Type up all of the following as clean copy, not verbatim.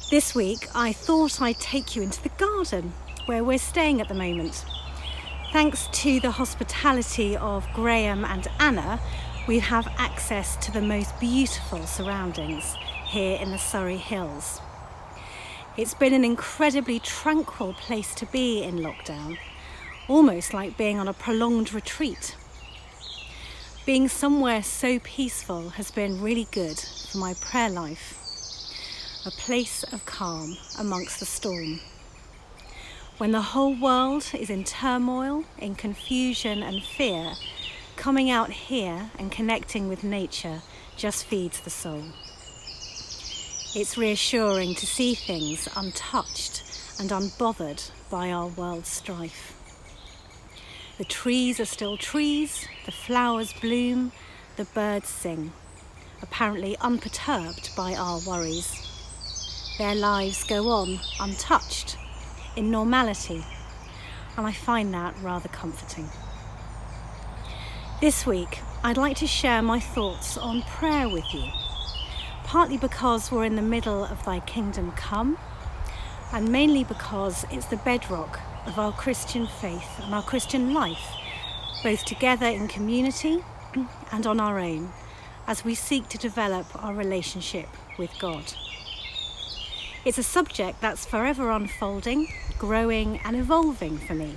This week I thought I'd take you into the garden where we're staying at the moment. Thanks to the hospitality of Graham and Anna, we have access to the most beautiful surroundings here in the Surrey Hills. It's been an incredibly tranquil place to be in lockdown, almost like being on a prolonged retreat. Being somewhere so peaceful has been really good for my prayer life. A place of calm amongst the storm. When the whole world is in turmoil, in confusion and fear, coming out here and connecting with nature just feeds the soul. It's reassuring to see things untouched and unbothered by our world's strife. The trees are still trees, the flowers bloom, the birds sing, apparently unperturbed by our worries. Their lives go on untouched, in normality, and I find that rather comforting. This week, I'd like to share my thoughts on prayer with you, partly because we're in the middle of Thy Kingdom Come, and mainly because it's the bedrock of our Christian faith and our Christian life, both together in community and on our own, as we seek to develop our relationship with God. It's a subject that's forever unfolding, growing and evolving for me.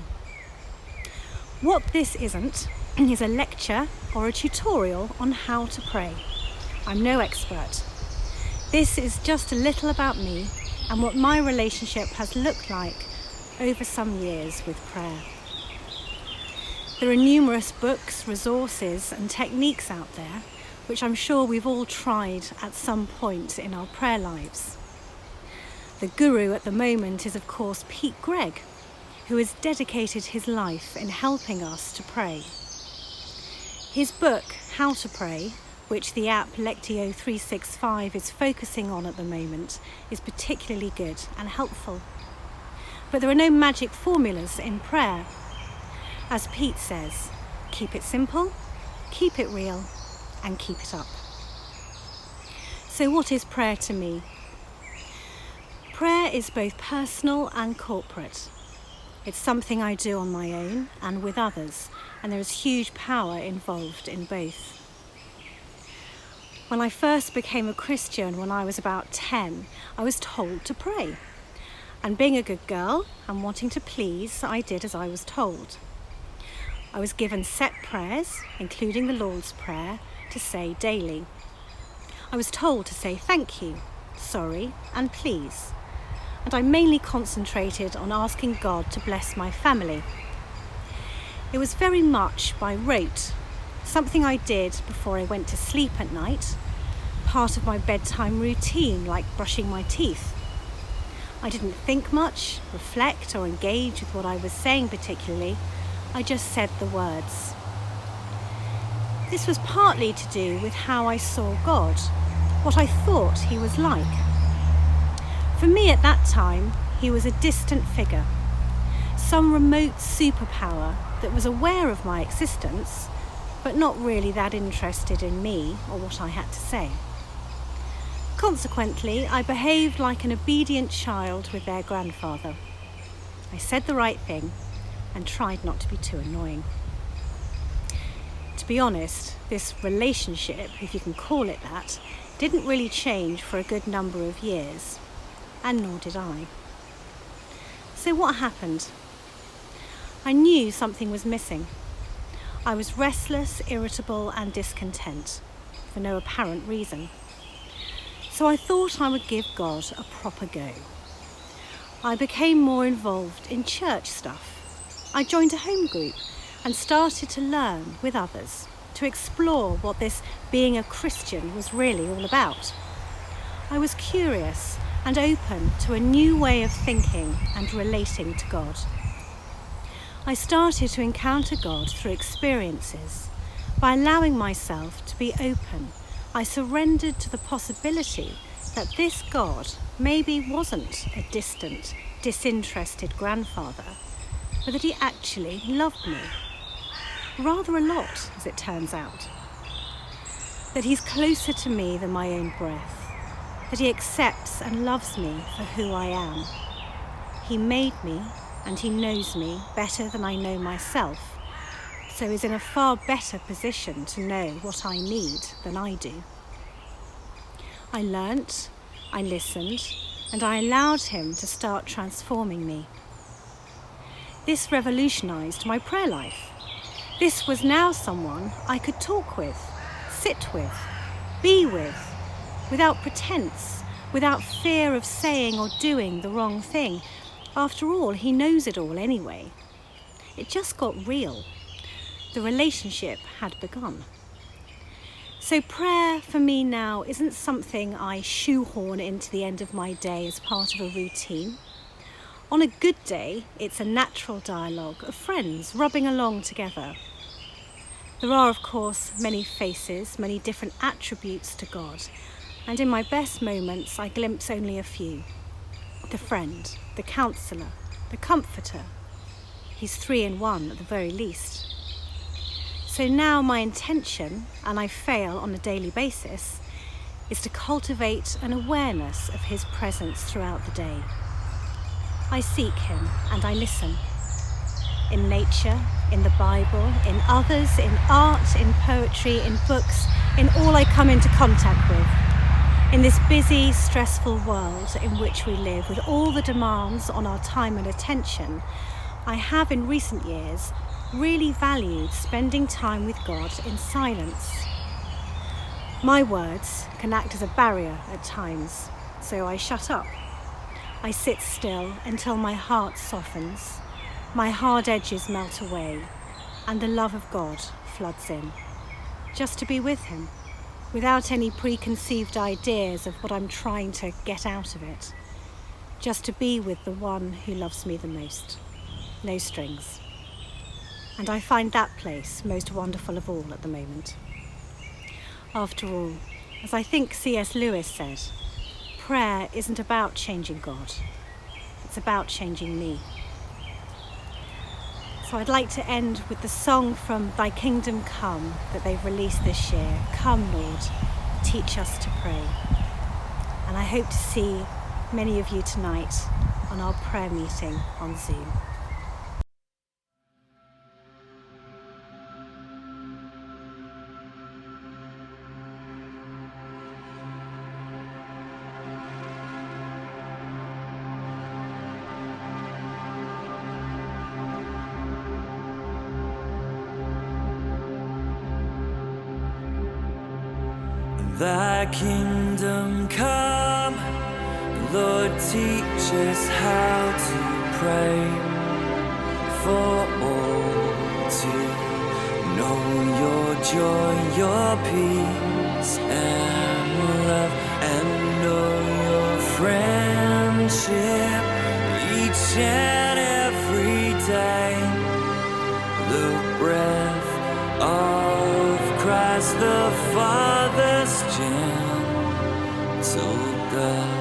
What this isn't is a lecture or a tutorial on how to pray. I'm no expert. This is just a little about me and what my relationship has looked like over some years with prayer. There are numerous books, resources and techniques out there which I'm sure we've all tried at some point in our prayer lives. The guru at the moment is of course Pete Greig, who has dedicated his life in helping us to pray. His book, How to Pray, which the app Lectio 365 is focusing on at the moment, is particularly good and helpful. But there are no magic formulas in prayer. As Pete says, keep it simple, keep it real, and keep it up. So what is prayer to me? Prayer is both personal and corporate. It's something I do on my own and with others, and there is huge power involved in both. When I first became a Christian when I was about 10, I was told to pray. And being a good girl and wanting to please, I did as I was told. I was given set prayers, including the Lord's Prayer, to say daily. I was told to say thank you, sorry, and please. And I mainly concentrated on asking God to bless my family. It was very much by rote, something I did before I went to sleep at night, part of my bedtime routine like brushing my teeth. I didn't think much, reflect or engage with what I was saying particularly, I just said the words. This was partly to do with how I saw God, what I thought He was like. For me at that time, He was a distant figure, some remote superpower that was aware of my existence, but not really that interested in me or what I had to say. Consequently, I behaved like an obedient child with their grandfather. I said the right thing and tried not to be too annoying. To be honest, this relationship, if you can call it that, didn't really change for a good number of years. And nor did I. So what happened? I knew something was missing. I was restless, irritable and discontent, for no apparent reason. So I thought I would give God a proper go. I became more involved in church stuff. I joined a home group and started to learn with others, to explore what this being a Christian was really all about. I was curious and open to a new way of thinking and relating to God. I started to encounter God through experiences. By allowing myself to be open, I surrendered to the possibility that this God maybe wasn't a distant, disinterested grandfather, but that He actually loved me. Rather a lot, as it turns out. That He's closer to me than my own breath. that he accepts and loves me for who I am. He made me and he knows me better than I know myself, so is in a far better position to know what I need than I do. I learnt, I listened, and I allowed him to start transforming me. This revolutionised my prayer life. This was now someone I could talk with, sit with, be with, without pretense, without fear of saying or doing the wrong thing. After all, he knows it all anyway. It just got real. The relationship had begun. So prayer for me now isn't something I shoehorn into the end of my day as part of a routine. On a good day, it's a natural dialogue of friends rubbing along together. There are, of course, many faces, many different attributes to God, and in my best moments I glimpse only a few. The friend, the counsellor, the comforter. He's 3 in 1 at the very least. So now my intention, and I fail on a daily basis, is to cultivate an awareness of his presence throughout the day. I seek him and I listen. In nature, in the Bible, in others, in art, in poetry, in books, in all I come into contact with. In this busy, stressful world in which we live, with all the demands on our time and attention, I have in recent years really valued spending time with God in silence. My words can act as a barrier at times, so I shut up. I sit still until my heart softens, my hard edges melt away, and the love of God floods in, just to be with him, without any preconceived ideas of what I'm trying to get out of it, just to be with the one who loves me the most. No strings. And I find that place most wonderful of all at the moment. After all, as I think C.S. Lewis said, prayer isn't about changing God, it's about changing me. So I'd like to end with the song from Thy Kingdom Come that they've released this year. Come, Lord, teach us to pray. And I hope to see many of you tonight on our prayer meeting on Zoom. Thy kingdom come, Lord, teach us how to pray, for all to know your joy, your peace and love, and know your friendship each and every day. The breath of Christ the Father's gentle dove.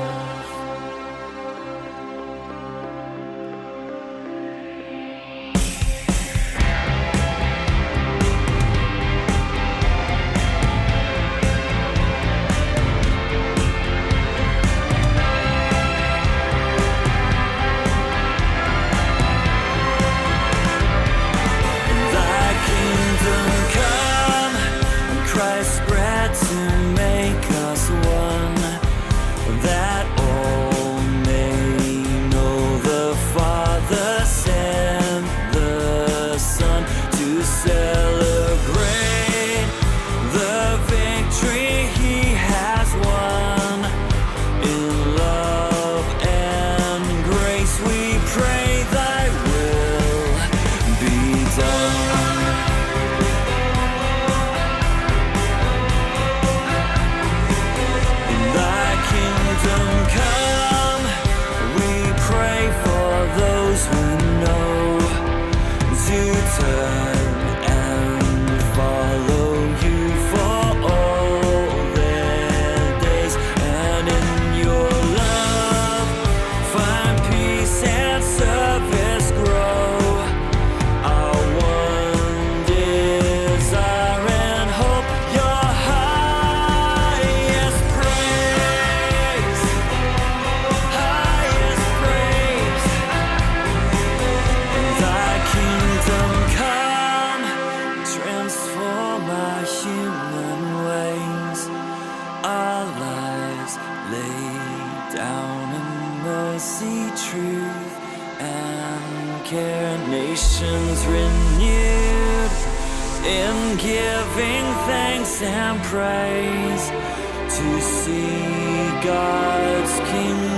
down in mercy, truth, and care. Nations renewed in giving thanks and praise to see God's kingdom